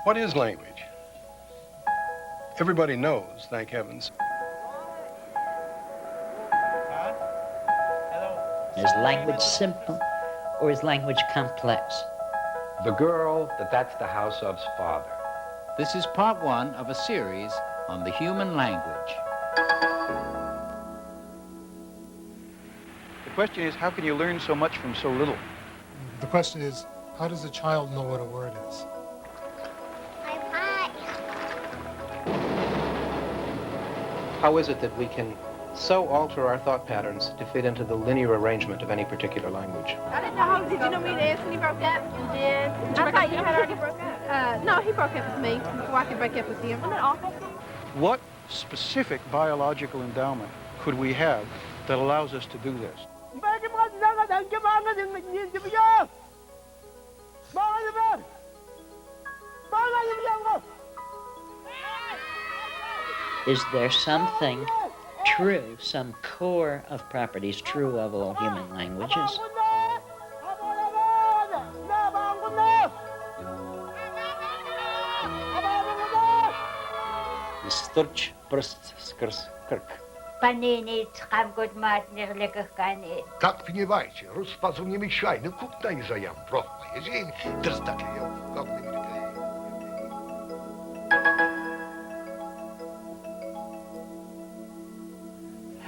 What is language? Everybody knows, thank heavens. Is language simple or is language complex? The girl that's the house of's father. This is part one of a series on the human language. The question is, how can you learn so much from so little? The question is, how does a child know what a word is? How is it that we can so alter our thought patterns to fit into the linear arrangement of any particular language? I didn't know how, did you know me and Anthony broke up? You did? I thought you had already broke up. No, he broke up with me before I could break up with him. Wasn't it awful? What specific biological endowment could we have that allows us to do this? Is there something true, some core of properties true of all human languages? Sturč prst skrz krk. Так понимаете, распазу не мешай, ну куда не заям, прохмай, езжай, дрстак ее, как не мешай.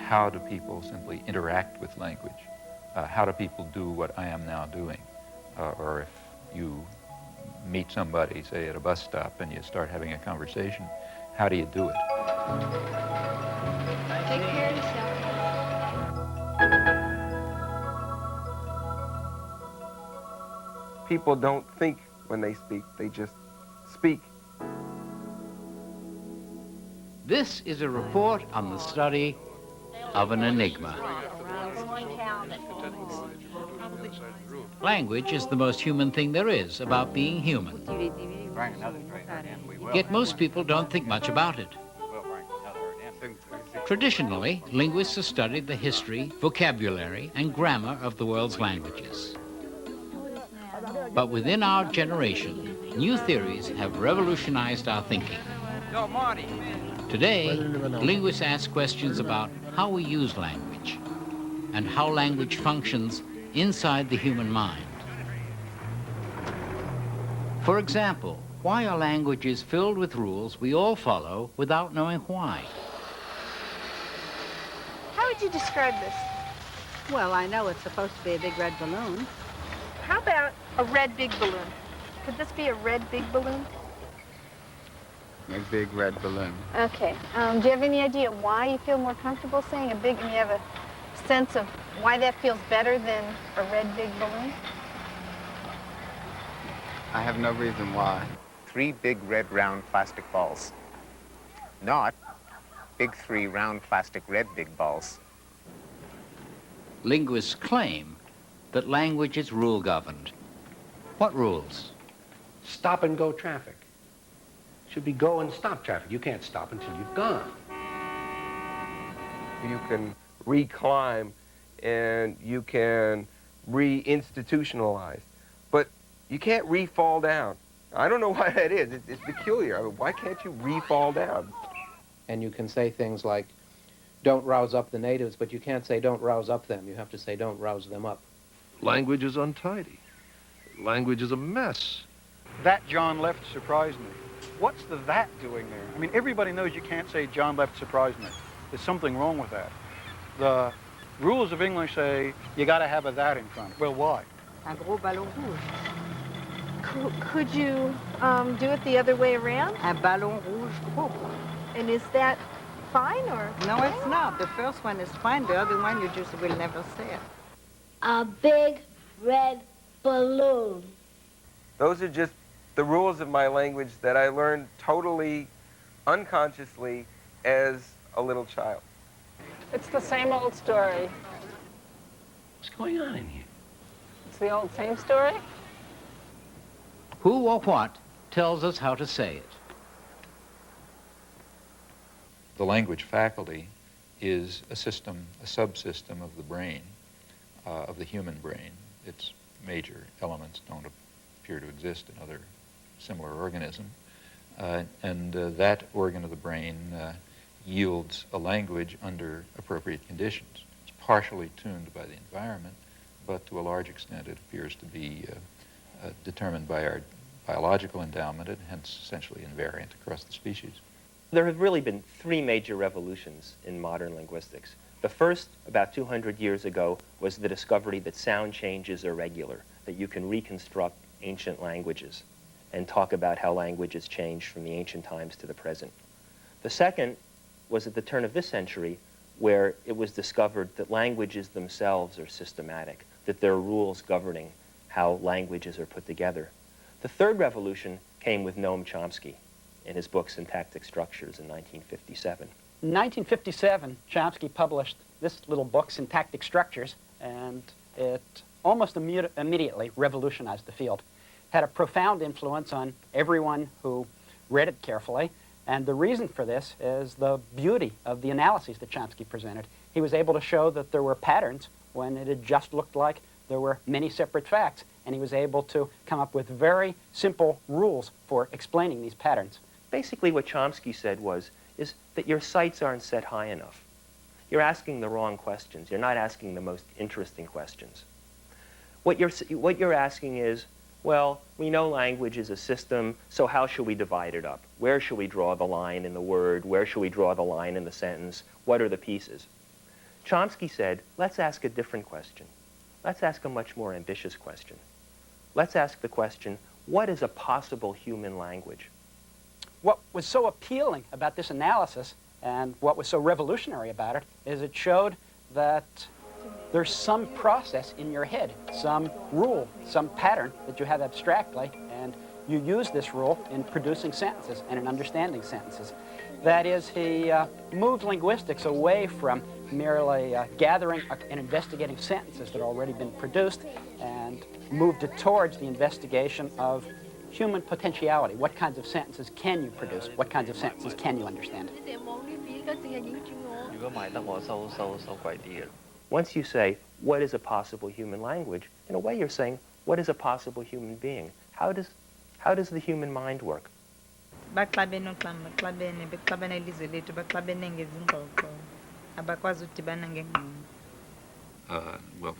How do people simply interact with language? How do people do what I am now doing? Or if you meet somebody, say at a bus stop, and you start having a conversation, how do you do it? Take care of yourself. People don't think when they speak, they just speak. This is a report on the study of an enigma. Language is the most human thing there is about being human. Yet most people don't think much about it. Traditionally, linguists have studied the history, vocabulary, and grammar of the world's languages. But within our generation, new theories have revolutionized our thinking. Today, linguists ask questions about how we use language and how language functions inside the human mind. For example, why are languages filled with rules we all follow without knowing why? How would you describe this? Well, I know it's supposed to be a big red balloon. How about a red big balloon? Could this be a red big balloon? A big red balloon. Okay. Do you have any idea why you feel more comfortable saying a big, and you have a sense of why that feels better than a red big balloon? I have no reason why. 3 big red round plastic balls. Not big 3 round plastic red big balls. Linguists claim that language is rule-governed. What rules? Stop and go traffic. Should be go and stop traffic. You can't stop until you've gone. You can reclimb and you can re-institutionalize, but you can't re-fall down. I don't know why that is. It's peculiar. I mean, why can't you re-fall down? And you can say things like, don't rouse up the natives, but you can't say don't rouse up them. You have to say don't rouse them up. Language is untidy. Language is a mess. That John left surprised me. What's the that doing there? I mean, everybody knows you can't say John left surprised me. There's something wrong with that. The rules of English say you got to have a that in front. Well, why? Un gros ballon rouge. Could you do it the other way around? Un ballon rouge gros. And is that fine or? No, it's not. The first one is fine. The other one you just will never say it. A big red balloon. Those are just the rules of my language that I learned totally unconsciously as a little child. It's the same old story. What's going on in here? It's the old same story. Who or what tells us how to say it? The language faculty is a system, a subsystem of the brain, of the human brain. Its major elements don't appear to exist in other similar organism. And that organ of the brain yields a language under appropriate conditions. It's partially tuned by the environment, but to a large extent it appears to be determined by our biological endowment and hence essentially invariant across the species. There have really been three major revolutions in modern linguistics. The first, about 200 years ago, was the discovery that sound changes are regular, that you can reconstruct ancient languages and talk about how languages changed from the ancient times to the present. The second was at the turn of this century, where it was discovered that languages themselves are systematic, that there are rules governing how languages are put together. The third revolution came with Noam Chomsky in his book Syntactic Structures in 1957. In 1957, Chomsky published this little book, Syntactic Structures, and it almost immediately revolutionized the field. Had a profound influence on everyone who read it carefully, and the reason for this is the beauty of the analyses that Chomsky presented. He was able to show that there were patterns when it had just looked like there were many separate facts, and he was able to come up with very simple rules for explaining these patterns. Basically what Chomsky said is that your sights aren't set high enough. You're asking the wrong questions. You're not asking the most interesting questions. What you're asking is, well, we know language is a system, so how should we divide it up? Where should we draw the line in the word? Where should we draw the line in the sentence? What are the pieces? Chomsky said, let's ask a different question. Let's ask a much more ambitious question. Let's ask the question, what is a possible human language? What was so appealing about this analysis and what was so revolutionary about it is it showed that there's some process in your head, some rule, some pattern that you have abstractly, and you use this rule in producing sentences and in understanding sentences. That is, he moved linguistics away from merely gathering and investigating sentences that had already been produced and moved it towards the investigation of human potentiality. What kinds of sentences can you produce? What kinds of sentences can you understand? Once you say, what is a possible human language, in a way you're saying, what is a possible human being? How does the human mind work? Well,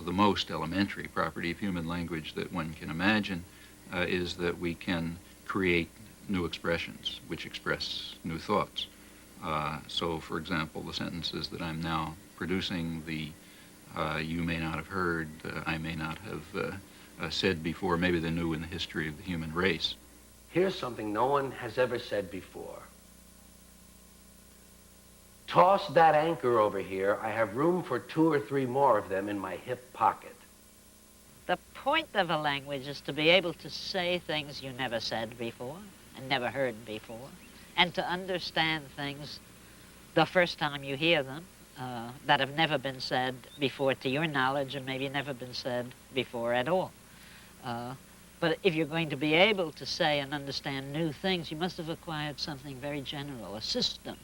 the most elementary property of human language that one can imagine is that we can create new expressions which express new thoughts. So, for example, the sentences that I'm now producing, you may not have heard, I may not have said before, maybe they're new in the history of the human race. Here's something no one has ever said before. Toss that anchor over here. I have room for 2 or 3 more of them in my hip pocket. The point of a language is to be able to say things you never said before and never heard before, and to understand things the first time you hear them that have never been said before to your knowledge and maybe never been said before at all. But if you're going to be able to say and understand new things, you must have acquired something very general, a system.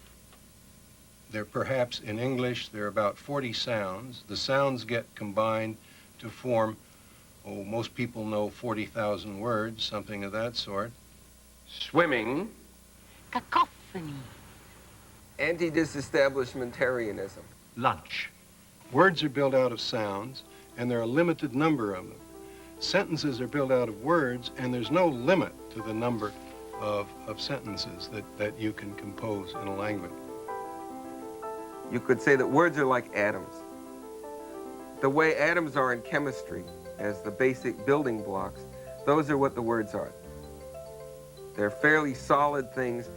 There perhaps in English there are about 40 sounds. The sounds get combined to form, most people know 40,000 words, something of that sort. Swimming. Cacophony. Anti-disestablishmentarianism. Lunch. Words are built out of sounds, and there are a limited number of them. Sentences are built out of words, and there's no limit to the number of sentences that you can compose in a language. You could say that words are like atoms. The way atoms are in chemistry, as the basic building blocks, those are what the words are. They're fairly solid things,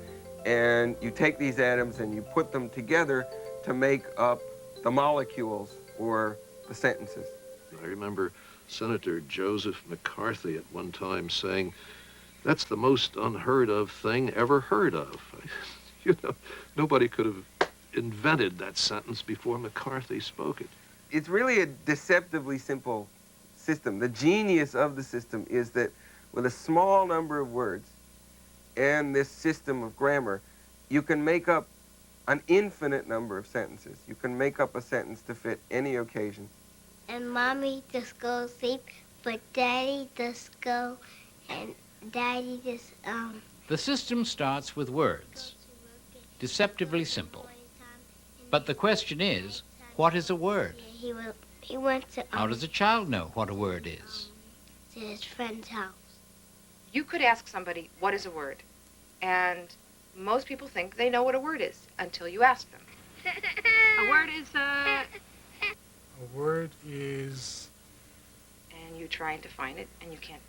and you take these atoms and you put them together to make up the molecules or the sentences. I remember Senator Joseph McCarthy at one time saying, "That's the most unheard of thing ever heard of." You know, nobody could have invented that sentence before McCarthy spoke it. It's really a deceptively simple system. The genius of the system is that with a small number of words and this system of grammar, you can make up an infinite number of sentences. You can make up a sentence to fit any occasion. And Mommy just go sleep, but Daddy just go and Daddy, this, The system starts with words, deceptively simple. But the question is, what is a word? he went to, How does a child know what a word is? to his friend's house. You could ask somebody, what is a word? And most people think they know what a word is until you ask them. A word is, A word is... And you're trying to find it, and you can't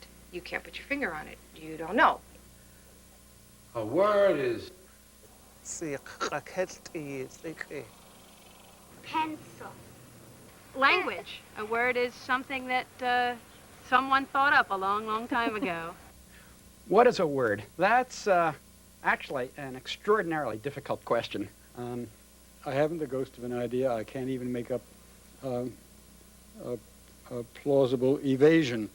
put your finger on it. You don't know. A word is... Pencil. Language. A word is something that someone thought up a long, long time ago. What is a word? That's actually an extraordinarily difficult question. I haven't the ghost of an idea. I can't even make up a plausible evasion.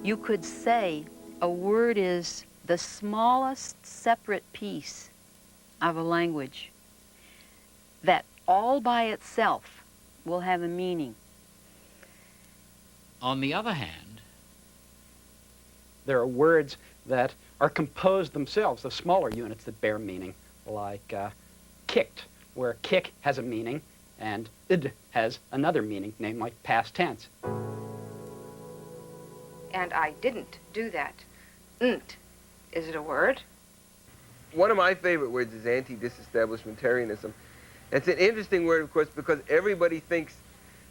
You could say a word is the smallest separate piece of a language that all by itself will have a meaning. On the other hand, there are words that are composed themselves of smaller units that bear meaning, like kicked, where kick has a meaning and id has another meaning, named like past tense. And I didn't do that. Nt. Is it a word? One of my favorite words is anti-disestablishmentarianism. It's an interesting word, of course, because everybody thinks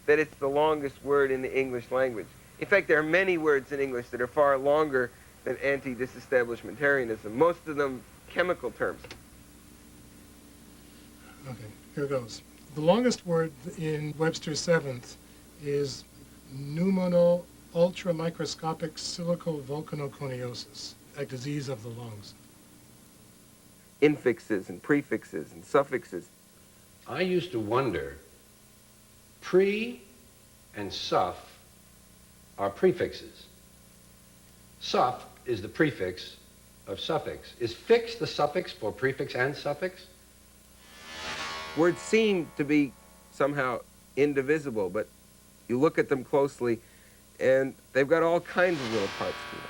that it's the longest word in the English language. In fact, there are many words in English that are far longer than anti-disestablishmentarianism, most of them chemical terms. Okay, here goes. The longest word in Webster's 7th is pneumono ultramicroscopic silicovolcanoconiosis, a disease of the lungs. Infixes and prefixes and suffixes. I used to wonder, pre and suff are prefixes. Suff is the prefix of suffix. Is fix the suffix for prefix and suffix? Words seem to be somehow indivisible, but you look at them closely and they've got all kinds of little parts to them.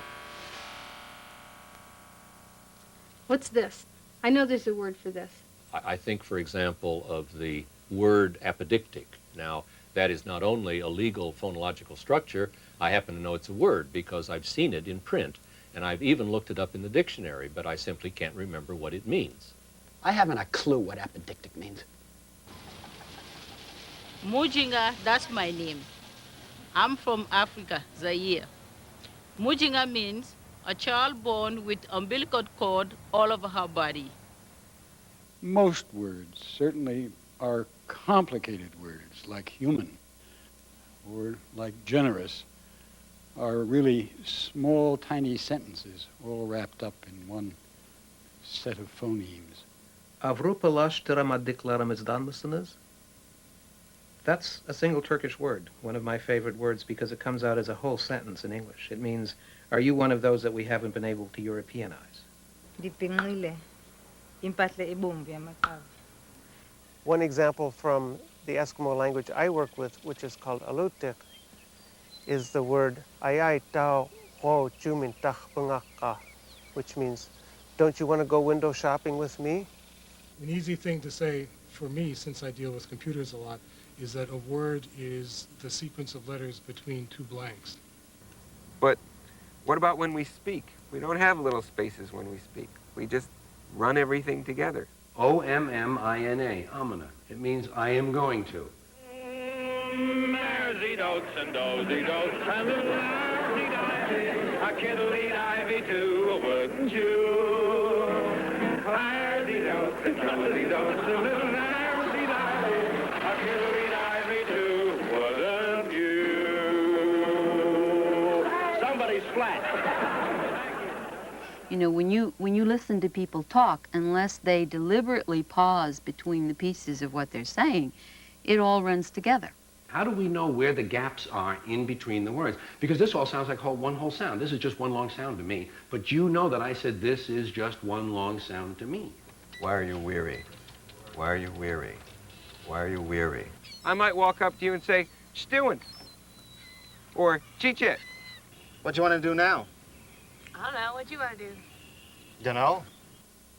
What's this? I know there's a word for this. I think, for example, of the word apodictic. Now, that is not only a legal phonological structure, I happen to know it's a word because I've seen it in print, and I've even looked it up in the dictionary, but I simply can't remember what it means. I haven't a clue what apodictic means. Mujinga, that's my name. I'm from Africa, Zaire. Mujinga means a child born with umbilical cord all over her body. Most words certainly are complicated words, like human or like generous, are really small, tiny sentences all wrapped up in one set of phonemes. That's a single Turkish word, one of my favorite words because it comes out as a whole sentence in English. It means, are you one of those that we haven't been able to Europeanize? One example from the Eskimo language I work with, which is called Alutiq, is the word ayai tau ho jumin tach bungaka, which means, don't you want to go window shopping with me? An easy thing to say for me, since I deal with computers a lot, is that a word is the sequence of letters between two blanks. But what about when we speak? We don't have little spaces when we speak. We just run everything together. O-M-M-I-N-A, omina. It means I am going to. Mersey-dotes and dozy-dotes and a kiddly ivy too, wouldn't you? Mersey-dotes and dozy-dotes and a kiddly ivy too, wouldn't you? Somebody's flat. You know, when you listen to people talk, unless they deliberately pause between the pieces of what they're saying, it all runs together. How do we know where the gaps are in between the words? Because this all sounds like one whole sound. This is just one long sound to me. But you know that I said this is just one long sound to me. Why are you weary? Why are you weary? Why are you weary? I might walk up to you and say, "Stewin," or "Chiche." What do you want to do now? I don't know. What you want to do? Dunno.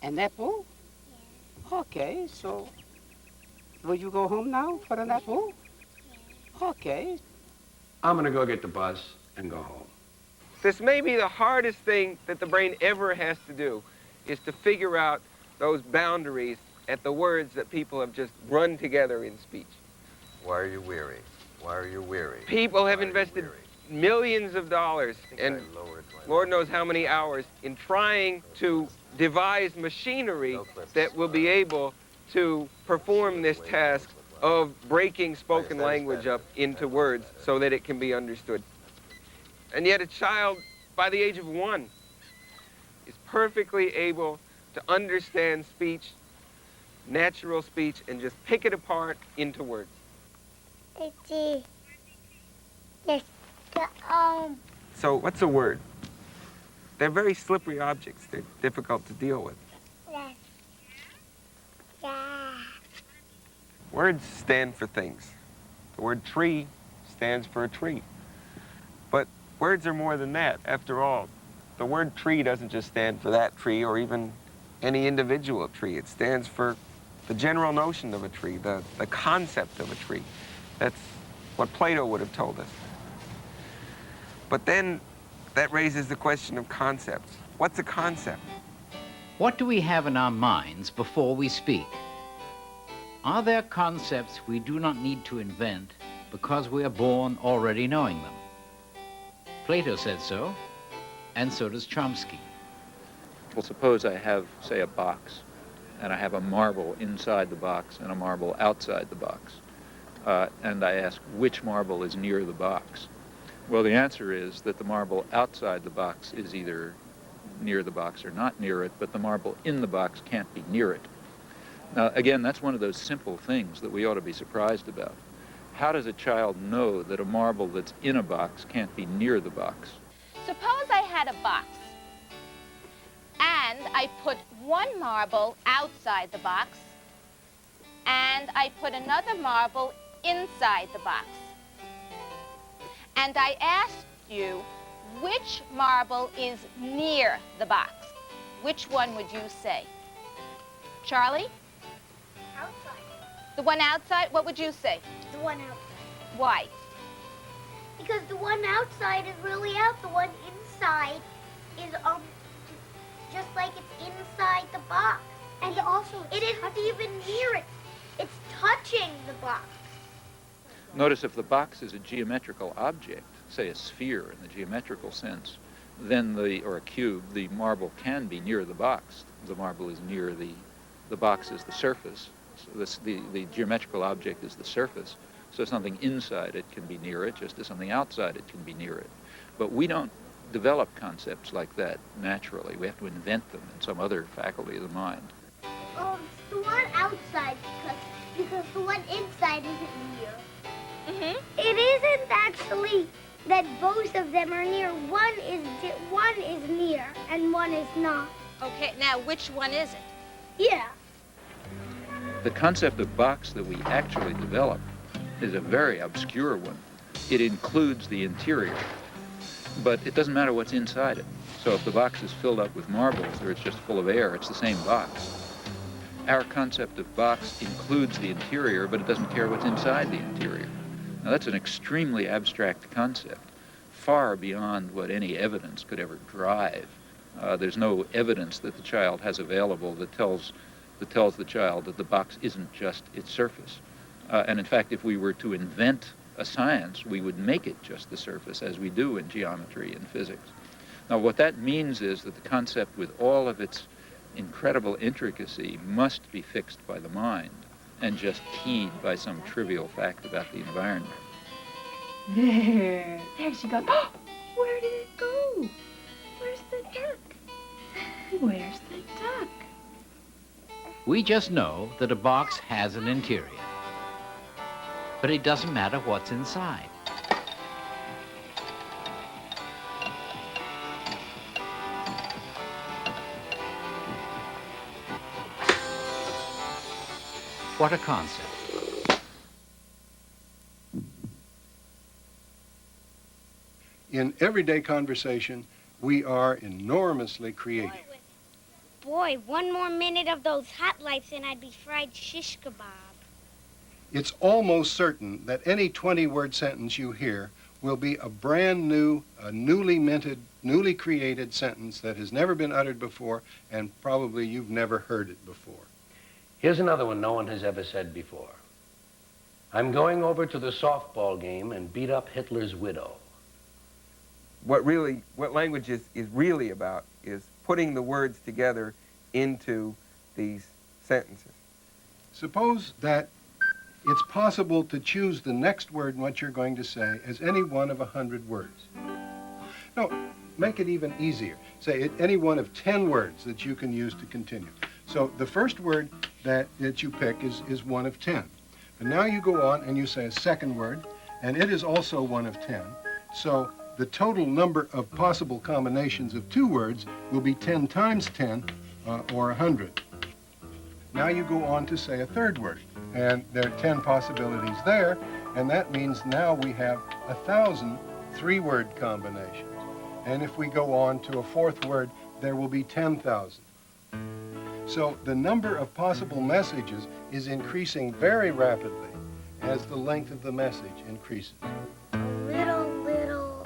An apple? Okay, so will you go home now for an apple? Okay. I'm going to go get the bus and go home. This may be the hardest thing that the brain ever has to do, is to figure out those boundaries at the words that people have just run together in speech. Why are you weary? Why are you weary? People have invested millions of dollars and Lord knows how many hours in trying to devise machinery that will be able to perform this task of breaking spoken language up into words so that it can be understood. And yet a child, by the age of 1, is perfectly able to understand speech, natural speech, and just pick it apart into words. So what's a word? They're very slippery objects. They're difficult to deal with. Words stand for things. The word tree stands for a tree. But words are more than that, after all. The word tree doesn't just stand for that tree or even any individual tree. It stands for the general notion of a tree, the concept of a tree. That's what Plato would have told us. But then that raises the question of concepts. What's a concept? What do we have in our minds before we speak? Are there concepts we do not need to invent because we are born already knowing them? Plato said so, and so does Chomsky. Well, suppose I have, say, a box, and I have a marble inside the box and a marble outside the box. And I ask which marble is near the box. Well, the answer is that the marble outside the box is either near the box or not near it, but the marble in the box can't be near it. Now, again, that's one of those simple things that we ought to be surprised about. How does a child know that a marble that's in a box can't be near the box? Suppose I had a box, and I put one marble outside the box, and I put another marble inside the box. And I asked you which marble is near the box. Which one would you say? Charlie? Outside. The one outside? What would you say? The one outside. Why? Because the one outside is really out. The one inside is just like it's inside the box. And also, it isn't even near it. It's touching the box. Notice if the box is a geometrical object, say a sphere in the geometrical sense, then or a cube, the marble can be near the box. The marble is near the box is the surface. So the geometrical object is the surface. So something inside it can be near it, just as something outside it can be near it. But we don't develop concepts like that naturally. We have to invent them in some other faculty of the mind. The one outside, because the one inside isn't near. Mm-hmm. It isn't actually that both of them are near. One is near and one is not. Okay, now which one is it? Yeah. The concept of box that we actually develop is a very obscure one. It includes the interior, but it doesn't matter what's inside it. So if the box is filled up with marbles or it's just full of air, it's the same box. Our concept of box includes the interior, but it doesn't care what's inside the interior. Now that's an extremely abstract concept, far beyond what any evidence could ever drive. There's no evidence that the child has available that tells the child that the box isn't just its surface. And in fact, if we were to invent a science, we would make it just the surface, as we do in geometry and physics. Now, what that means is that the concept, with all of its incredible intricacy, must be fixed by the mind and just keyed by some trivial fact about the environment. There she goes. Oh, where did it go? Where's the duck? Where's the duck? We just know that a box has an interior, but it doesn't matter what's inside. What a concept. In everyday conversation, We are enormously creative. Boy, one more minute of those hot lights and I'd be fried shish kebab. It's almost certain that any 20-word sentence you hear will be a brand new, newly minted, newly created sentence that has never been uttered before, and probably you've never heard it before. Here's another one no one has ever said before. I'm going over to the softball game and beat up Hitler's widow. What language is really about is putting the words together into these sentences. Suppose that it's possible to choose the next word in what you're going to say as any one of 100 words. No, make it even easier. Say any one of 10 words that you can use to continue. So the first word that you pick is one of 10. And now you go on and you say a second word, and it is also one of 10. So the total number of possible combinations of 2 words will be 10 times 10, or 100. Now you go on to say a third word, and there are 10 possibilities there, and that means now we have 1,000 3-word combinations. And if we go on to a fourth word, there will be 10,000. So the number of possible messages is increasing very rapidly as the length of the message increases. A little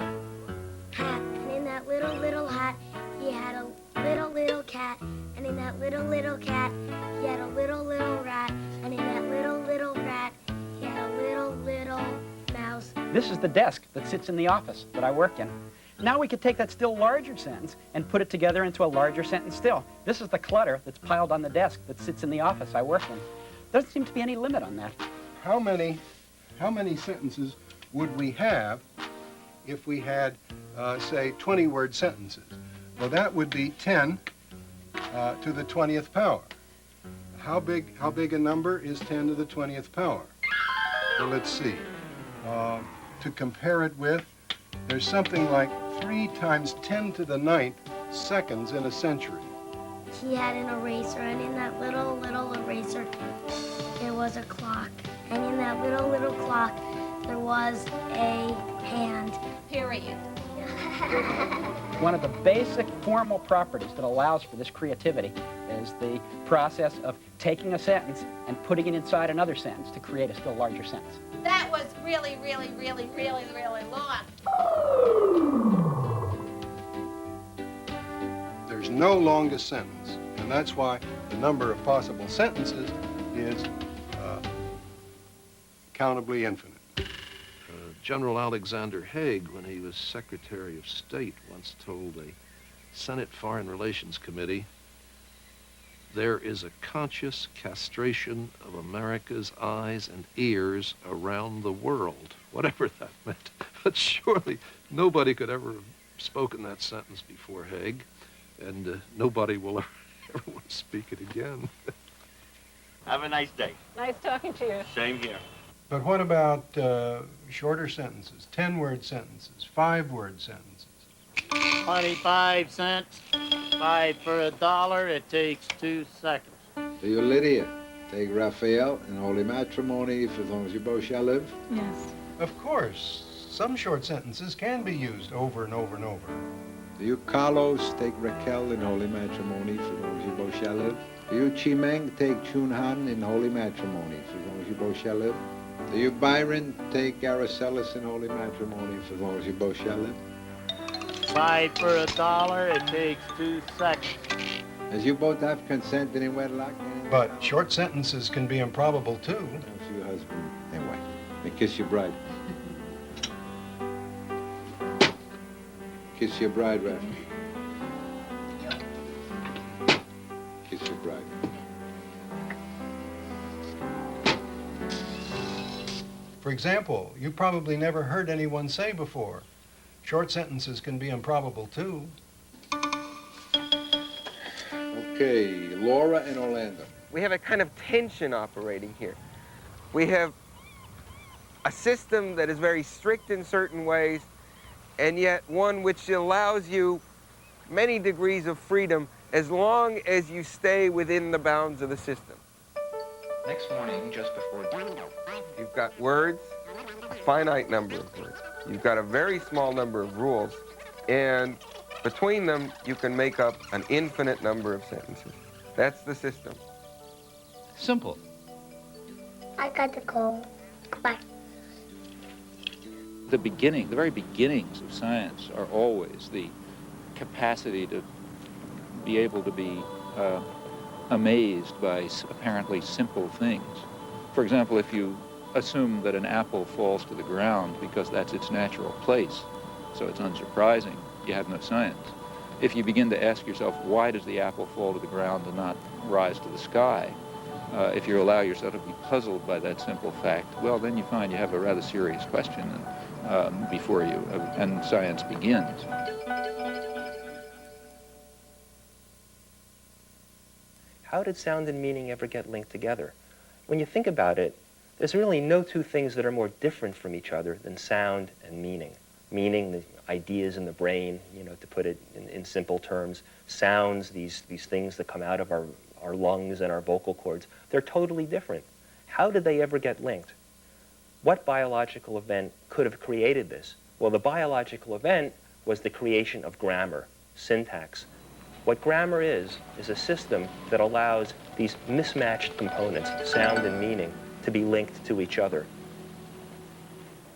hat, and in that little hat, he had a little cat, and in that little cat, he had a little rat, and in that little rat, he had a little mouse. This is the desk that sits in the office that I work in. Now we could take that still larger sentence and put it together into a larger sentence still. This is the clutter that's piled on the desk that sits in the office I work in. There doesn't seem to be any limit on that. How many sentences would we have if we had, say, 20-word sentences? Well, that would be 10 to the 20th power. How big a number is 10 to the 20th power? Well, let's see. To compare it with, there's something like 3 times 10 to the 9th seconds in a century. He had an eraser, and in that little eraser, there was a clock. And in that little clock, there was a hand. Period. One of the basic formal properties that allows for this creativity is the process of taking a sentence and putting it inside another sentence to create a still larger sentence. That was really long. There's no longest sentence, and that's why the number of possible sentences is countably infinite. General Alexander Haig, when he was Secretary of State, once told a Senate Foreign Relations Committee, there is a conscious castration of America's eyes and ears around the world, whatever that meant. But surely nobody could ever have spoken that sentence before Haig, and nobody will ever want to speak it again. Have a nice day. Nice talking to you. Same here. But what about shorter sentences, 10-word sentences, 5-word sentences? 25 cents, 5 for $1. It takes 2 seconds. Do you, Lydia, take Raphael in holy matrimony for as long as you both shall live? Yes. Of course. Some short sentences can be used over and over and over. Do you, Carlos, take Raquel in holy matrimony for as long as you both shall live? Do you, Chimeng, take Chunhan in holy matrimony for as long as you both shall live? Do you, Byron, take Aracelis in holy matrimony for as long as you both shall live? 5 for $1. It takes 2 seconds. As you both have consented in wedlock. But short sentences can be improbable, too. How's your husband? Anyway, and kiss your bride. Kiss your bride, Raph. Kiss your bride. For example, you probably never heard anyone say before, short sentences can be improbable, too. Okay, Laura and Orlando. We have a kind of tension operating here. We have a system that is very strict in certain ways, and yet one which allows you many degrees of freedom as long as you stay within the bounds of the system. Next morning, just before dinner, You've got words, a finite number of words. You've got a very small number of rules, and Between them, you can make up an infinite number of sentences. That's the system. Simple. I got to go. Goodbye. The very beginnings of science are always the capacity to be able to be amazed by apparently simple things. For example, if you assume that an apple falls to the ground because that's its natural place, so it's unsurprising, you have no science. If you begin to ask yourself, why does the apple fall to the ground and not rise to the sky? If you allow yourself to be puzzled by that simple fact, well, then you find you have a rather serious question before you, and science begins. How did sound and meaning ever get linked together? When you think about it, there's really no two things that are more different from each other than sound and meaning. Meaning, the ideas in the brain, to put it in simple terms. Sounds, these things that come out of our lungs and our vocal cords, they're totally different. How did they ever get linked? What biological event could have created this? Well, the biological event was the creation of grammar, syntax. What grammar is a system that allows these mismatched components, sound and meaning, to be linked to each other.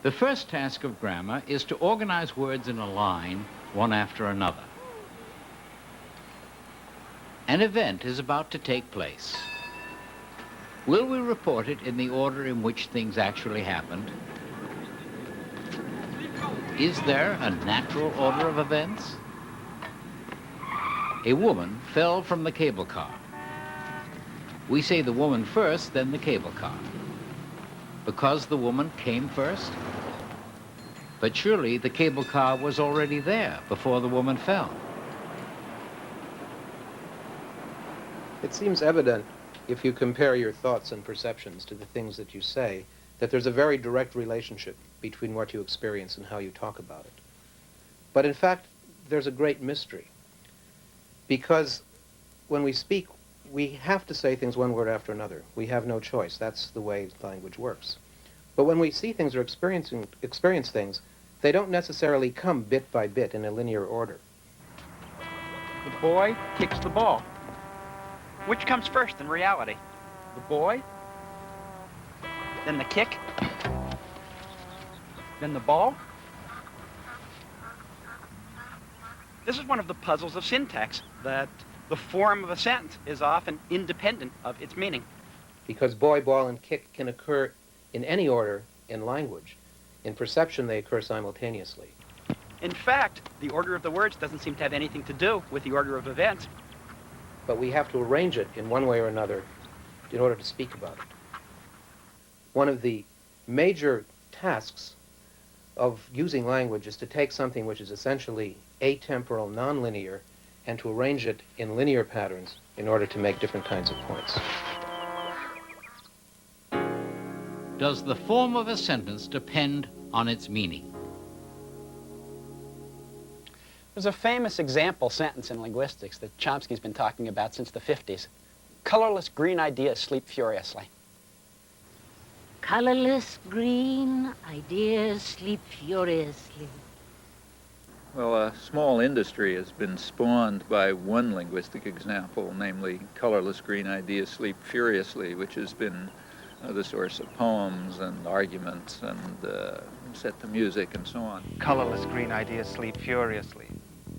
The first task of grammar is to organize words in a line, one after another. An event is about to take place. Will we report it in the order in which things actually happened? Is there a natural order of events? A woman fell from the cable car. We say the woman first, then the cable car. Because the woman came first? But surely the cable car was already there before the woman fell. It seems evident, if you compare your thoughts and perceptions to the things that you say, that there's a very direct relationship between what you experience and how you talk about it. But in fact, there's a great mystery. Because when we speak, we have to say things one word after another. We have no choice. That's the way language works. But when we see things or experience things, they don't necessarily come bit by bit in a linear order. The boy kicks the ball. Which comes first in reality? The boy, then the kick, then the ball? This is one of the puzzles of syntax, that the form of a sentence is often independent of its meaning. Because boy, ball, and kick can occur in any order in language. In perception, they occur simultaneously. In fact, the order of the words doesn't seem to have anything to do with the order of events. But we have to arrange it in one way or another in order to speak about it. One of the major tasks of using language is to take something which is essentially atemporal, nonlinear, and to arrange it in linear patterns in order to make different kinds of points. Does the form of a sentence depend on its meaning? There's a famous example sentence in linguistics that Chomsky's been talking about since the 50s. Colorless green ideas sleep furiously. Colorless green ideas sleep furiously. Well, a small industry has been spawned by one linguistic example, namely colorless green ideas sleep furiously, which has been the source of poems and arguments and set to music and so on. Colorless green ideas sleep furiously.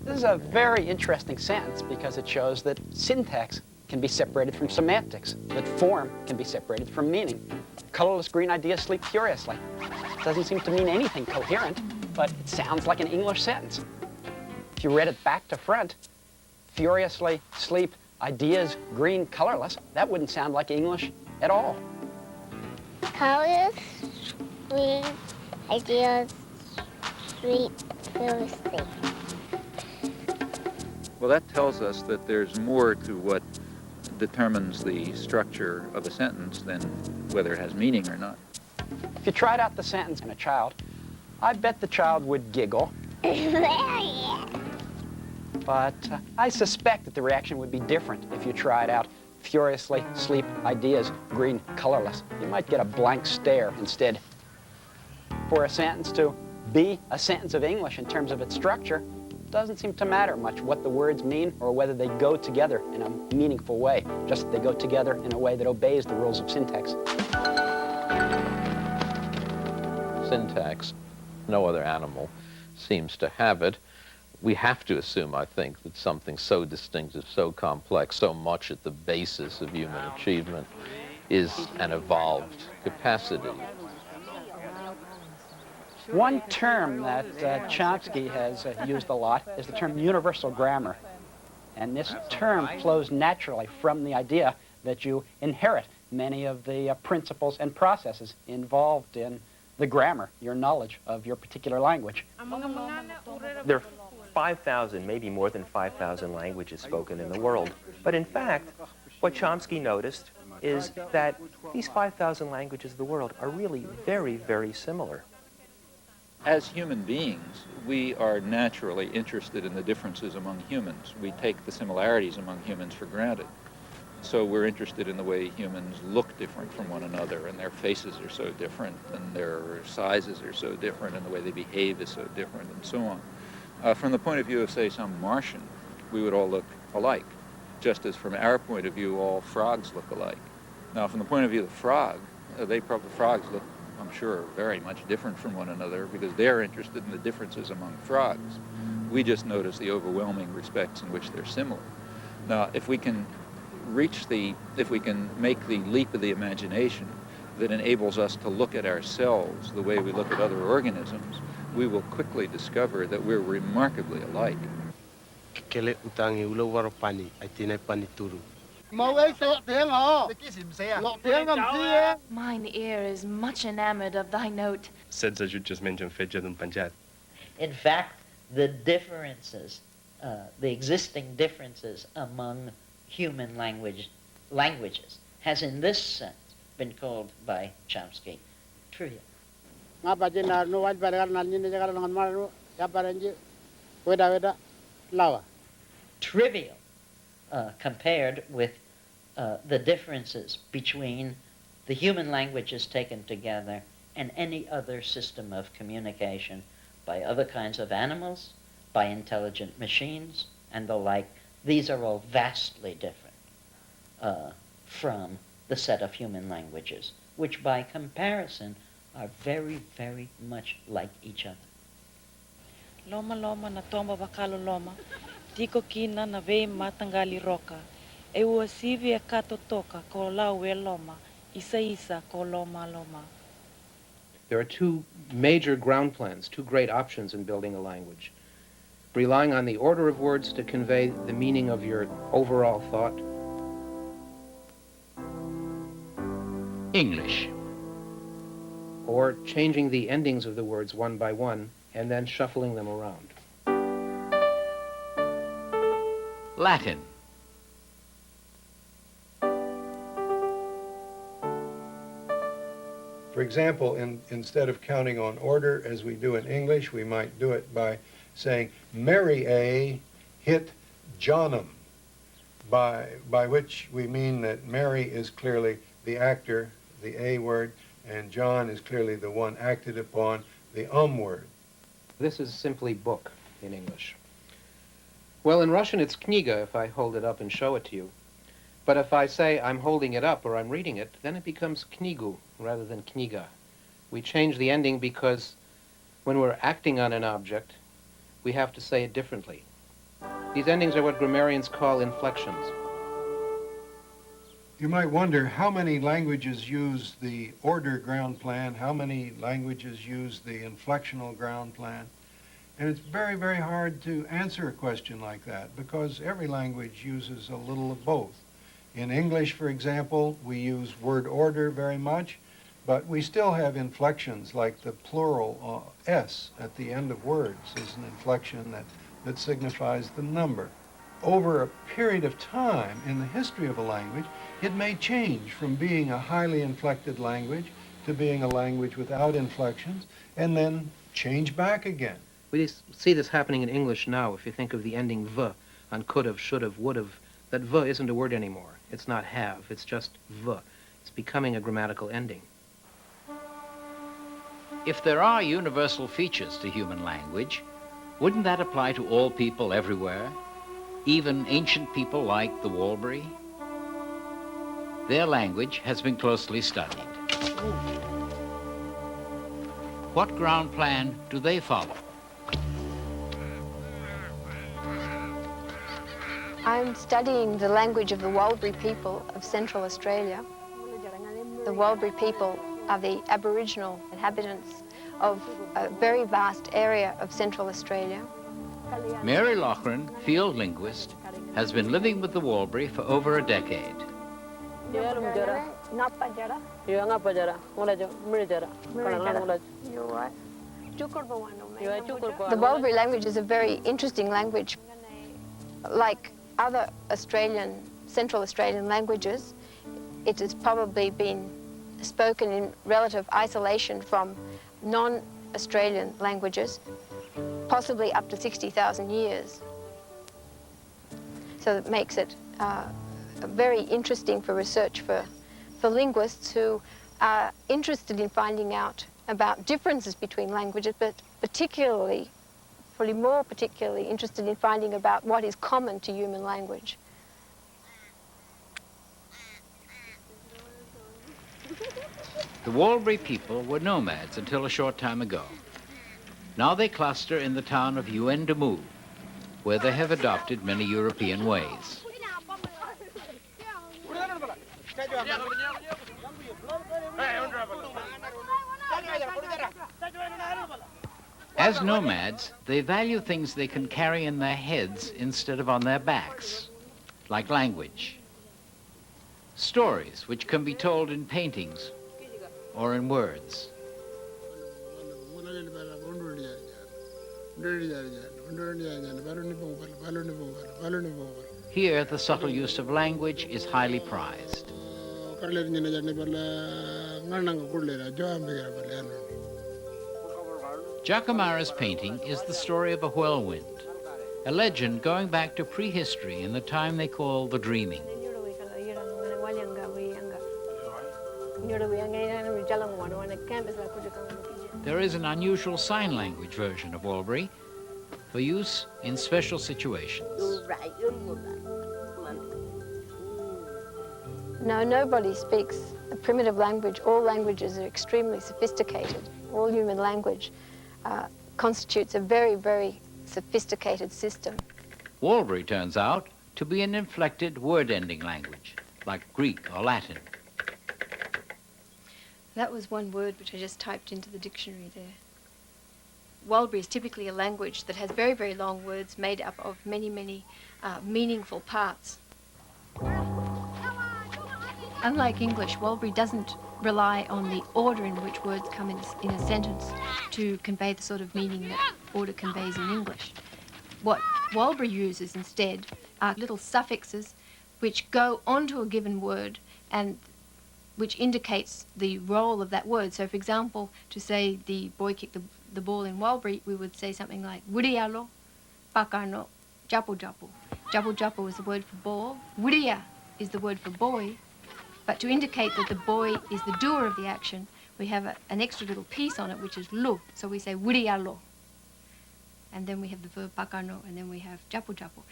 This is a very interesting sentence because it shows that syntax can be separated from semantics, that form can be separated from meaning. Colorless green ideas sleep furiously. It doesn't seem to mean anything coherent, but it sounds like an English sentence. If you read it back to front, furiously sleep ideas green colorless, that wouldn't sound like English at all. Colorless green ideas sleep furiously. Well, that tells us that there's more to what determines the structure of a sentence than whether it has meaning or not. If you tried out the sentence in a child, I bet the child would giggle. But I suspect that the reaction would be different if you tried out furiously sleep ideas green colorless. You might get a blank stare instead. For a sentence to be a sentence of English in terms of its structure, doesn't seem to matter much what the words mean or whether they go together in a meaningful way, just that they go together in a way that obeys the rules of syntax. Syntax, no other animal seems to have it. We have to assume, I think, that something so distinctive, so complex, so much at the basis of human achievement is an evolved capacity. One term that Chomsky has used a lot is the term universal grammar. And this term flows naturally from the idea that you inherit many of the principles and processes involved in the grammar, your knowledge of your particular language. There are 5,000, maybe more than 5,000 languages spoken in the world. But in fact, what Chomsky noticed is that these 5,000 languages of the world are really very, very similar. As human beings, we are naturally interested in the differences among humans. We take the similarities among humans for granted. So we're interested in the way humans look different from one another, and their faces are so different, and their sizes are so different, and the way they behave is so different, and so on. From the point of view of, say, some Martian, we would all look alike, just as from our point of view, all frogs look alike. Now, from the point of view of the frog, frogs look, I'm sure, very much different from one another because they're interested in the differences among frogs. We just notice the overwhelming respects in which they're similar. Now, if we can make the leap of the imagination that enables us to look at ourselves the way we look at other organisms, we will quickly discover that we're remarkably alike. Mine ear is much enamored of thy note. In fact, the differences, the existing differences among human languages has in this sense been called by Chomsky trivial. Trivial compared with the differences between the human languages taken together and any other system of communication by other kinds of animals, by intelligent machines, and the like. These are all vastly different from the set of human languages, which by comparison are very, very much like each other. Loma loma na tomba bakalo loma, tiko kina na vei matangali roka, e uasivi e kato toka ko laue loma, isa isa ko loma loma. There are two major ground plans, two great options in building a language. Relying on the order of words to convey the meaning of your overall thought. English. Or changing the endings of the words one by one and then shuffling them around. Latin. For example, instead of counting on order as we do in English, we might do it by saying, Mary A. hit John'em, by which we mean that Mary is clearly the actor, the A word, and John is clearly the one acted upon, the word. This is simply book in English. Well, in Russian it's kniga if I hold it up and show it to you. But if I say I'm holding it up or I'm reading it, then it becomes knigu rather than kniga. We change the ending because when we're acting on an object, we have to say it differently. These endings are what grammarians call inflections. You might wonder how many languages use the order ground plan, how many languages use the inflectional ground plan. And it's very, very hard to answer a question like that because every language uses a little of both. In English, for example, we use word order very much, but we still have inflections like the plural S at the end of words is an inflection that signifies the number. Over a period of time in the history of a language, it may change from being a highly inflected language to being a language without inflections, and then change back again. We see this happening in English now if you think of the ending v on could've, should've, would've. That v isn't a word anymore. It's not have, it's just v. It's becoming a grammatical ending. If there are universal features to human language, Wouldn't that apply to all people everywhere, even ancient people like the Walbury? Their language has been closely studied. What ground plan do they follow? I'm studying the language of the Walbury people of Central Australia. The Walbury people are the Aboriginal inhabitants of a very vast area of Central Australia. Mary Loughran, field linguist, has been living with the Walbury for over a decade. The Walbury language is a very interesting language. Like other Central Australian languages, it has probably been spoken in relative isolation from non-Australian languages, possibly up to 60,000 years. So that makes it very interesting for research for linguists who are interested in finding out about differences between languages, but probably more particularly interested in finding about what is common to human language. The Walbury people were nomads until a short time ago. Now they cluster in the town of Yuendamu, where they have adopted many European ways. As nomads, they value things they can carry in their heads instead of on their backs, like language. Stories which can be told in paintings or in words. Here, the subtle use of language is highly prized. Jacamara's painting is the story of a whirlwind, a legend going back to prehistory in the time they call the dreaming. There is an unusual sign language version of Walbury for use in special situations. No, nobody speaks a primitive language. All languages are extremely sophisticated. All human language constitutes a very, very sophisticated system. Walbury turns out to be an inflected word-ending language, like Greek or Latin. That was one word which I just typed into the dictionary there. Walbury is typically a language that has very, very long words made up of many, many meaningful parts. Unlike English, Walbury doesn't rely on the order in which words come in a sentence to convey the sort of meaning that order conveys in English. What Walbury uses instead are little suffixes which go onto a given word and which indicates the role of that word. So, for example, to say the boy kicked the ball in Walbury, we would say something like Wurialo, Pakano, Japu Japu. Japu Japu is the word for ball. Wuria is the word for boy. But to indicate that the boy is the doer of the action, we have an extra little piece on it, which is lo. So we say Wurialo. And then we have the verb Pakano, and then we have Japu Japu.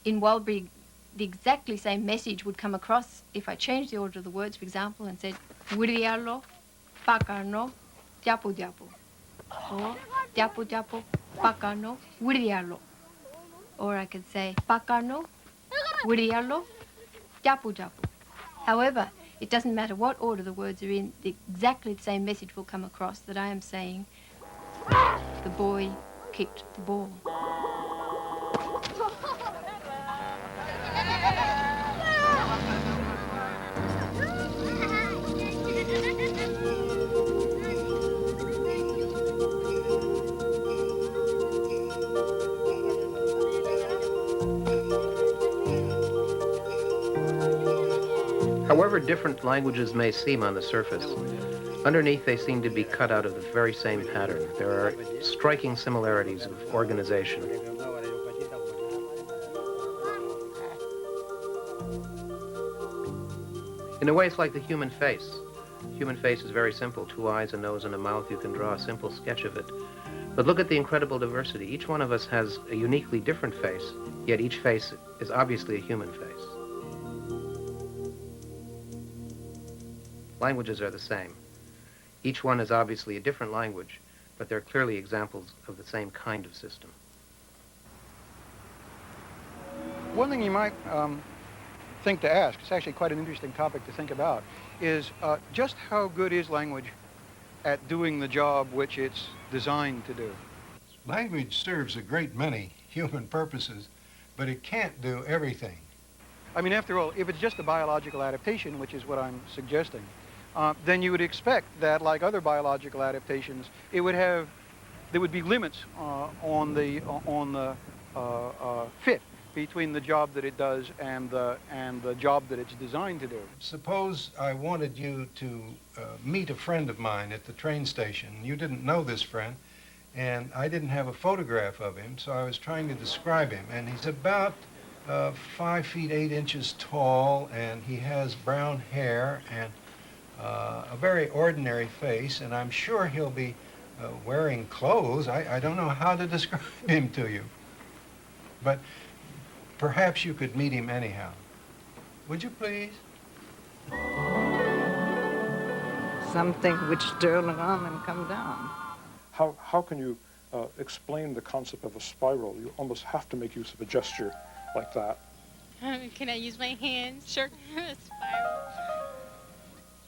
In Walbury, the exactly same message would come across if I changed the order of the words, for example, and said Wurialo, Pakano, Japu Japu. Or Japu Japu, Pakano, Wurialo. Or I could say Pakano, Wurialo, Japu Japu. However, it doesn't matter what order the words are in, exactly the same message will come across that I am saying the boy kicked the ball. However different languages may seem on the surface, underneath they seem to be cut out of the very same pattern. There are striking similarities of organization. In a way, it's like the human face. The human face is very simple. 2 eyes, a nose, and a mouth. You can draw a simple sketch of it. But look at the incredible diversity. Each one of us has a uniquely different face, yet each face is obviously a human face. Languages are the same. Each one is obviously a different language, but they're clearly examples of the same kind of system. One thing you might think to ask, it's actually quite an interesting topic to think about, is just how good is language at doing the job which it's designed to do? Language serves a great many human purposes, but it can't do everything. I mean, after all, if it's just a biological adaptation, which is what I'm suggesting, then you would expect that, like other biological adaptations, there would be limits on the fit between the job that it does and the job that it's designed to do. Suppose I wanted you to meet a friend of mine at the train station. You didn't know this friend, and I didn't have a photograph of him, so I was trying to describe him. And he's about 5 feet 8 inches tall, and he has brown hair and a very ordinary face, and I'm sure he'll be wearing clothes. I don't know how to describe him to you, but perhaps you could meet him anyhow. Would you please? Something which turn around and come down. How can you explain the concept of a spiral? You almost have to make use of a gesture like that. Can I use my hands? Sure. Spiral.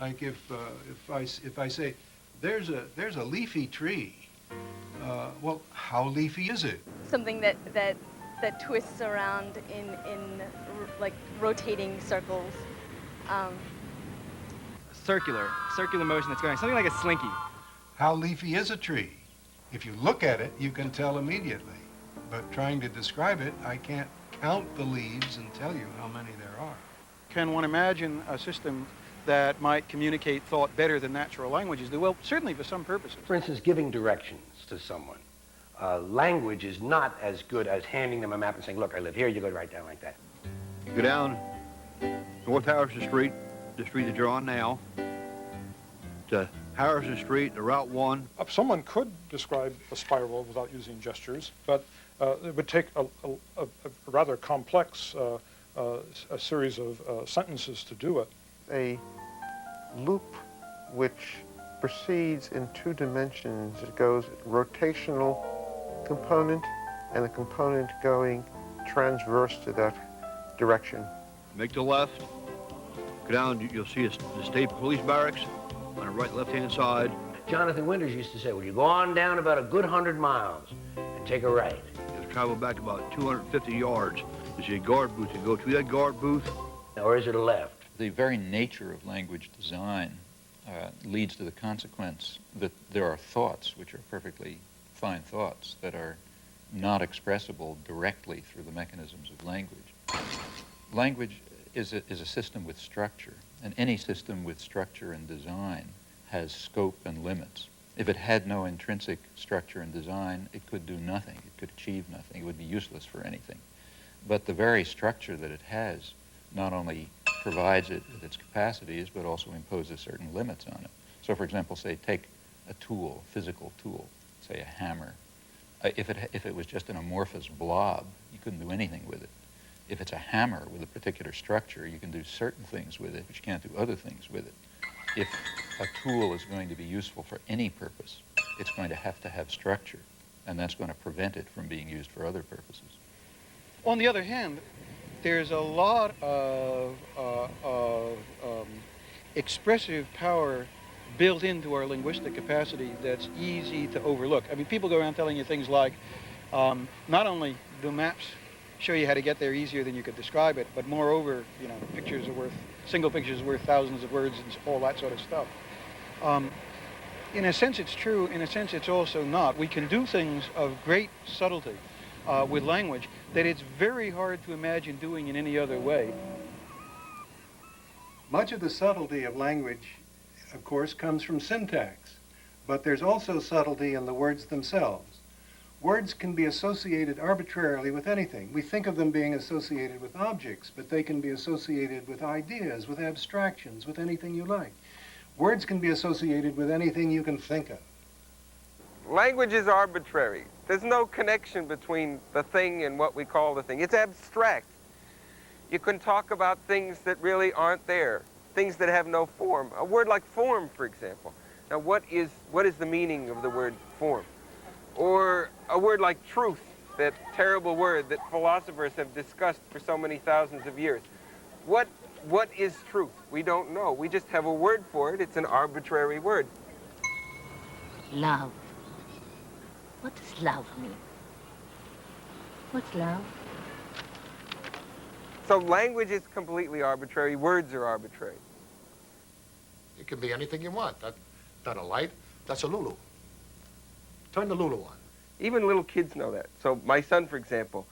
Like if I say, there's a leafy tree. Well, how leafy is it? Something that twists around in like rotating circles. Circular motion that's going, something like a slinky. How leafy is a tree? If you look at it, you can tell immediately. But trying to describe it, I can't count the leaves and tell you how many there are. Can one imagine a system that might communicate thought better than natural languages do? Well, certainly for some purposes. For instance, giving directions to someone. Language is not as good as handing them a map and saying, look, I live here, you go right down like that. Go down North Harrison Street, the street that you're on now, to Harrison Street, to Route 1. Someone could describe a spiral without using gestures, but it would take a rather complex a series of sentences to do it. A loop which proceeds in 2 dimensions. It goes rotational component and the component going transverse to that direction. Make the left, go down, you'll see the state police barracks on the right left-hand side. Jonathan Winters used to say, well, you go on down about a good 100 miles and take a right. You'll travel back about 250 yards. You see a guard booth, you go to that guard booth. Or is it a left? The very nature of language design leads to the consequence that there are thoughts, which are perfectly fine thoughts, that are not expressible directly through the mechanisms of language. Language is a system with structure, and any system with structure and design has scope and limits. If it had no intrinsic structure and design, it could do nothing. It could achieve nothing. It would be useless for anything. But the very structure that it has not only provides it with its capacities, but also imposes certain limits on it. So, for example, say, take a tool, physical tool, say a hammer. If it was just an amorphous blob, you couldn't do anything with it. If it's a hammer with a particular structure, you can do certain things with it, but you can't do other things with it. If a tool is going to be useful for any purpose, it's going to have structure, and that's going to prevent it from being used for other purposes. On the other hand, there's a lot of expressive power built into our linguistic capacity that's easy to overlook. I mean, people go around telling you things like, not only do maps show you how to get there easier than you could describe it, but moreover, you know, single pictures are worth thousands of words and all that sort of stuff. In a sense it's true, in a sense it's also not. We can do things of great subtlety with language that it's very hard to imagine doing in any other way. Much of the subtlety of language, of course, comes from syntax, but there's also subtlety in the words themselves. Words can be associated arbitrarily with anything. We think of them being associated with objects, but they can be associated with ideas, with abstractions, with anything you like. Words can be associated with anything you can think of. Language is arbitrary. There's no connection between the thing and what we call the thing. It's abstract. You can talk about things that really aren't there, things that have no form. A word like form, for example. Now, what is the meaning of the word form? Or a word like truth, that terrible word that philosophers have discussed for so many thousands of years. What is truth? We don't know. We just have a word for it. It's an arbitrary word. Love. What does love mean? What's love? So language is completely arbitrary. Words are arbitrary. It can be anything you want. That's not a light. That's a Lulu. Turn the Lulu on. Even little kids know that. So my son, for example,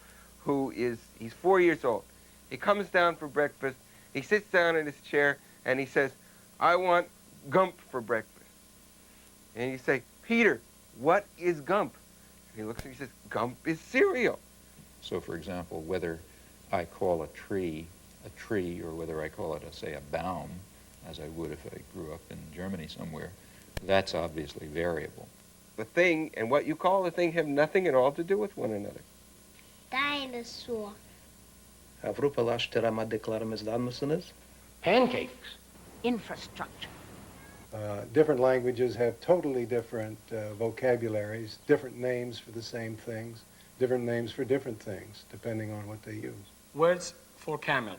he's 4 years old. He comes down for breakfast. He sits down in his chair and he says, "I want gump for breakfast." And you say, "Peter, what is gump?" And he looks and he says, "Gump is cereal." So, for example, whether I call a tree, or whether I call it, say, a baum, as I would if I grew up in Germany somewhere, that's obviously variable. The thing and what you call the thing have nothing at all to do with one another. Dinosaur. Pancakes. Infrastructure. Different languages have totally different vocabularies, different names for the same things, different names for different things, depending on what they use. Words for camel.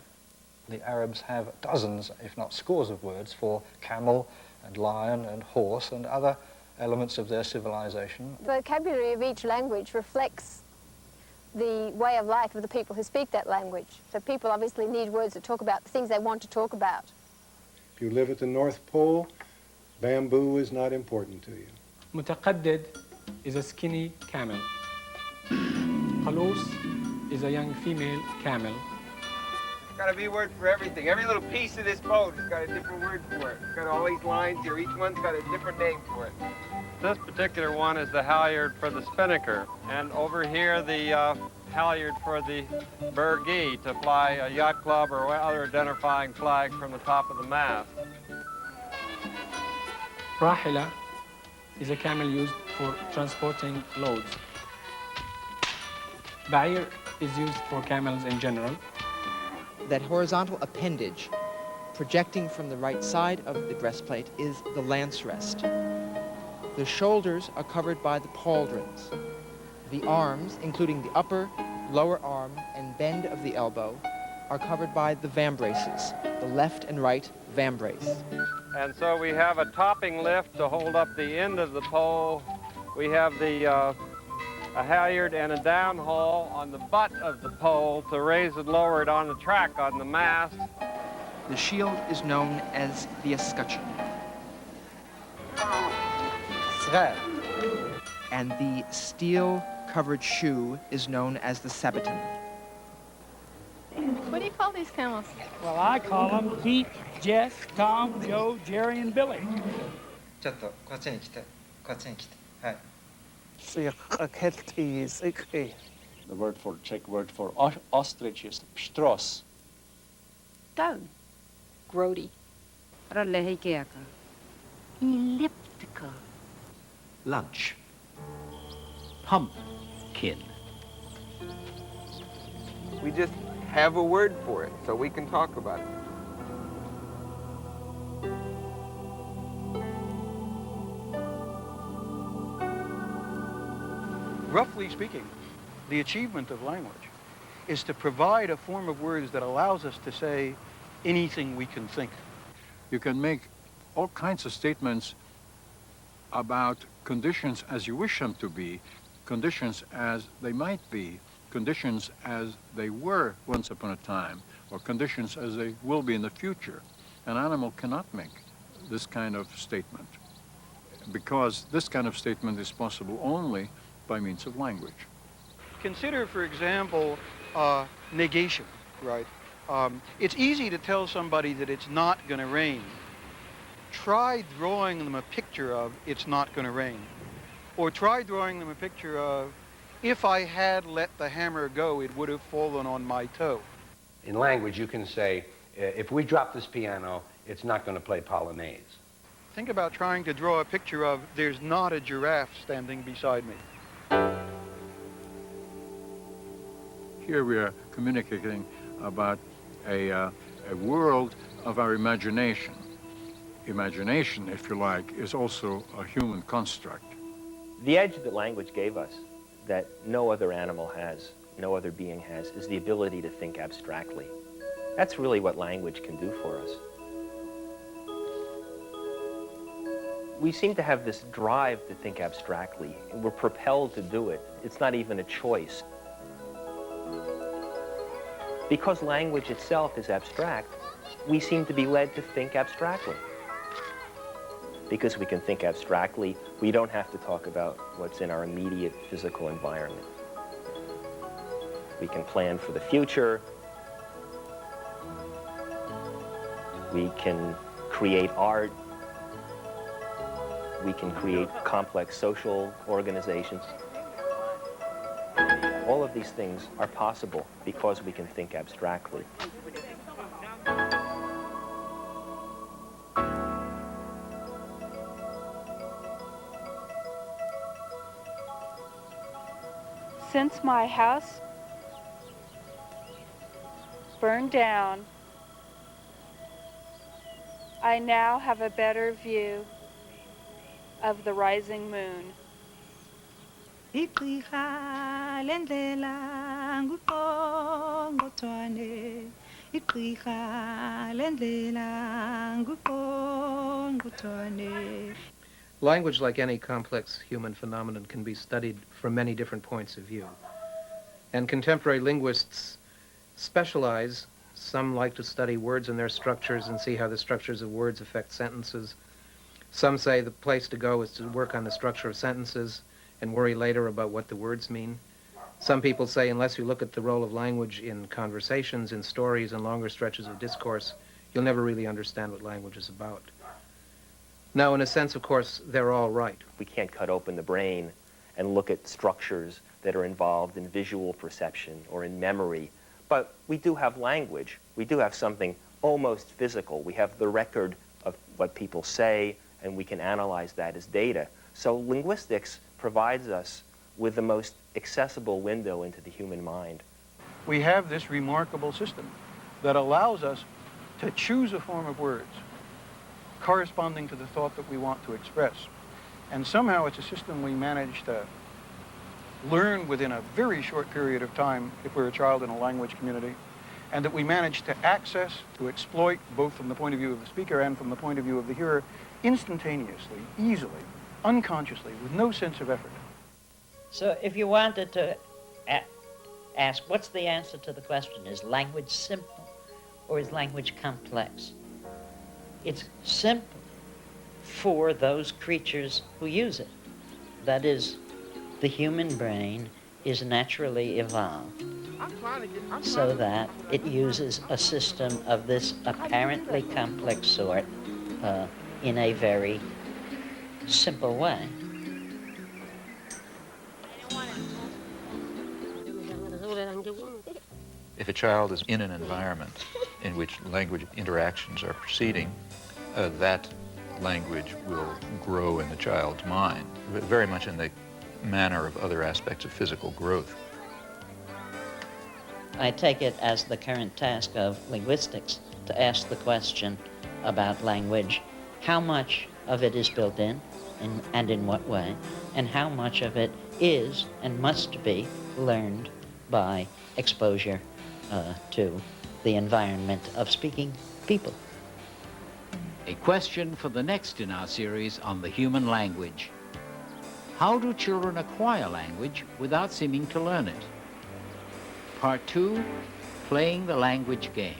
The Arabs have dozens, if not scores of words for camel and lion and horse and other elements of their civilization. The vocabulary of each language reflects the way of life of the people who speak that language. So people obviously need words to talk about the things they want to talk about. If you live at the North Pole, bamboo is not important to you. متقدد is a skinny camel. Khalous is a young female camel. There's got to be a word for everything. Every little piece of this boat has got a different word for it. It's got all these lines here. Each one's got a different name for it. This particular one is the halyard for the spinnaker, and over here the halyard for the burgee to fly a yacht club or other identifying flag from the top of the mast. Rahila is a camel used for transporting loads. Ba'ir is used for camels in general. That horizontal appendage projecting from the right side of the breastplate is the lance rest. The shoulders are covered by the pauldrons. The arms, including the upper, lower arm, and bend of the elbow, are covered by the vambraces, the left and right vambrace. And so we have a topping lift to hold up the end of the pole. We have a halyard and a downhaul on the butt of the pole to raise and lower it on the track on the mast. The shield is known as the escutcheon. And the steel-covered shoe is known as the sabaton. What do you call these camels? Well, I call them Pete, Jess, Tom, Joe, Jerry, and Billy. The word for Czech word for ostrich is pštros. Down. Grody. Elliptical. Lunch. Pumpkin. We just have a word for it, so we can talk about it. Roughly speaking, the achievement of language is to provide a form of words that allows us to say anything we can think. You can make all kinds of statements about conditions as you wish them to be, conditions as they might be, conditions as they were once upon a time, or conditions as they will be in the future. An animal cannot make this kind of statement, because this kind of statement is possible only by means of language. Consider, for example, negation, right? It's easy to tell somebody that it's not going to rain. Try drawing them a picture of it's not going to rain. Or try drawing them a picture of, if I had let the hammer go, it would have fallen on my toe. In language, you can say, if we drop this piano, it's not going to play Polonaise. Think about trying to draw a picture of there's not a giraffe standing beside me. Here we are communicating about a world of our imagination. Imagination, if you like, is also a human construct. The edge that language gave us, that no other animal has, no other being has, is the ability to think abstractly. That's really what language can do for us. We seem to have this drive to think abstractly, and we're propelled to do it. It's not even a choice. Because language itself is abstract, we seem to be led to think abstractly. Because we can think abstractly, we don't have to talk about what's in our immediate physical environment. We can plan for the future. We can create art. We can create complex social organizations. All of these things are possible because we can think abstractly. Since my house burned down, I now have a better view of the rising moon. Language, like any complex human phenomenon, can be studied from many different points of view. And contemporary linguists specialize. Some like to study words and their structures and see how the structures of words affect sentences. Some say the place to go is to work on the structure of sentences and worry later about what the words mean. Some people say unless you look at the role of language in conversations, in stories, and longer stretches of discourse, you'll never really understand what language is about. Now, in a sense, of course, they're all right. We can't cut open the brain and look at structures that are involved in visual perception or in memory. But we do have language. We do have something almost physical. We have the record of what people say, and we can analyze that as data. So linguistics provides us with the most accessible window into the human mind. We have this remarkable system that allows us to choose a form of words corresponding to the thought that we want to express. And somehow it's a system we manage to learn within a very short period of time if we're a child in a language community, and that we manage to access, to exploit, both from the point of view of the speaker and from the point of view of the hearer, instantaneously, easily, unconsciously, with no sense of effort. So if you wanted to ask, what's the answer to the question, is language simple or is language complex? It's simple for those creatures who use it. That is, the human brain is naturally evolved so that it uses a system of this apparently complex sort in a very simple way. If a child is in an environment in which language interactions are proceeding, that language will grow in the child's mind, very much in the manner of other aspects of physical growth. I take it as the current task of linguistics to ask the question about language, how much of it is built in, and in what way, and how much of it is and must be learned by exposure to the environment of speaking people. A question for the next in our series on the human language. How do children acquire language without seeming to learn it? Part 2, Playing the Language Game.